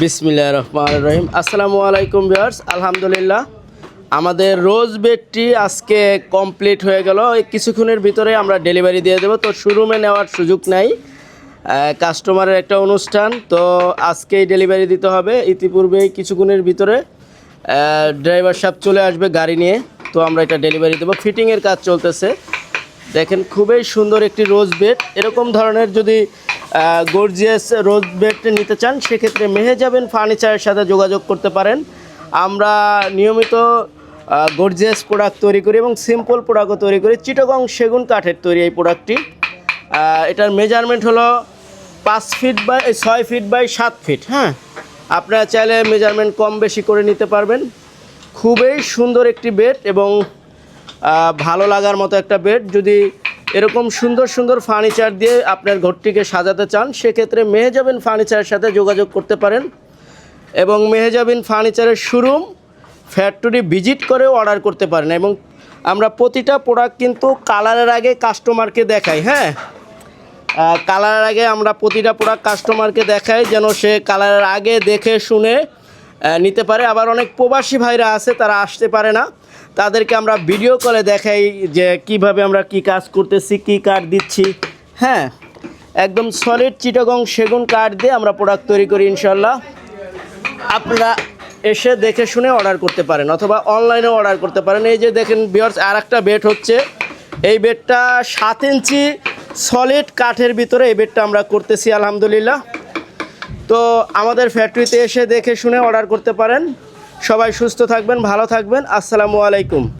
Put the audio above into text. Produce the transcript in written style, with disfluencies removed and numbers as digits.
বিসমিল্লাহির রহমানির রহিম। আসসালামু আলাইকুম ভিউয়ার্স। আলহামদুলিল্লাহ আমাদের রোজ বেডটি আজকে কমপ্লিট হয়ে গেল। এই কিছুক্ষণের ভিতরে আমরা ডেলিভারি দিয়ে দেবো। তো শোরুমে নেওয়ার সুযোগ নাই, কাস্টমারের একটা অনুষ্ঠান, তো আজকেই ডেলিভারি দিতে হবে। ইতিপূর্বেই কিছুক্ষণের ভিতরে ড্রাইভার সাহেব চলে আসবে গাড়ি নিয়ে, তো আমরা এটা ডেলিভারি দেবো। ফিটিংয়ের কাজ চলতেছে। দেখেন খুবই সুন্দর একটি রোজ বেড। এরকম ধরনের যদি গর্জিয়াস রোজ বেড নিতে চান সেক্ষেত্রে মেহেজাবিন ফার্নিচারের সাথে যোগাযোগ করতে পারেন। আমরা নিয়মিত গর্জিয়াস প্রোডাক্ট তৈরি করি এবং সিম্পল প্রোডাক্টও তৈরি করি। চিটাগং সেগুন কাঠের তৈরি এই প্রোডাক্টটি। এটার মেজারমেন্ট হলো 5 feet by 6 feet by 7 feet. হ্যাঁ, আপনারা চাইলে মেজারমেন্ট কম বেশি করে নিতে পারবেন। খুবই সুন্দর একটি বেড এবং ভালো লাগার মতো একটা বেড। যদি এরকম সুন্দর সুন্দর ফার্নিচার দিয়ে আপনার ঘরটিকে সাজাতে চান সেক্ষেত্রে মেহেজাবিন ফার্নিচারের সাথে যোগাযোগ করতে পারেন এবং মেহেজাবিন ফার্নিচারের শোরুম ফ্যাক্টরি ভিজিট করেও অর্ডার করতে পারেন। এবং আমরা প্রতিটা প্রোডাক্ট কিন্তু কালারের আগে কাস্টমারকে দেখাই। হ্যাঁ, কালারের আগে আমরা প্রতিটা প্রোডাক্ট কাস্টমারকে দেখাই যেন সে কালারের আগে দেখে শুনে নিতে পারে। আবার অনেক প্রবাসী ভাইরা আছে, তারা আসতে পারে না, তাদেরকে আমরা ভিডিও কলে দেখাই যে কিভাবে আমরা কি কাজ করতেছি, কি কাঠ দিচ্ছি। হ্যাঁ, একদম সলিড চিটাগং সেগুন কাঠ দিয়ে আমরা প্রোডাক্ট তৈরি করি ইনশাল্লাহ। আপনারা এসে দেখে শুনে অর্ডার করতে পারেন অথবা অনলাইনেও অর্ডার করতে পারেন। এই যে দেখেন ভিউয়ার্স, আর একটা বেড হচ্ছে। এই বেডটা 7 ইঞ্চি সলিড কাঠের ভিতরে এই বেডটা আমরা করতেছি আলহামদুলিল্লাহ। তো আমাদের ফ্যাক্টরিতে এসে দেখে শুনে অর্ডার করতে পারেন। সবাই সুস্থ থাকবেন, ভালো থাকবেন। আসসালামু আলাইকুম।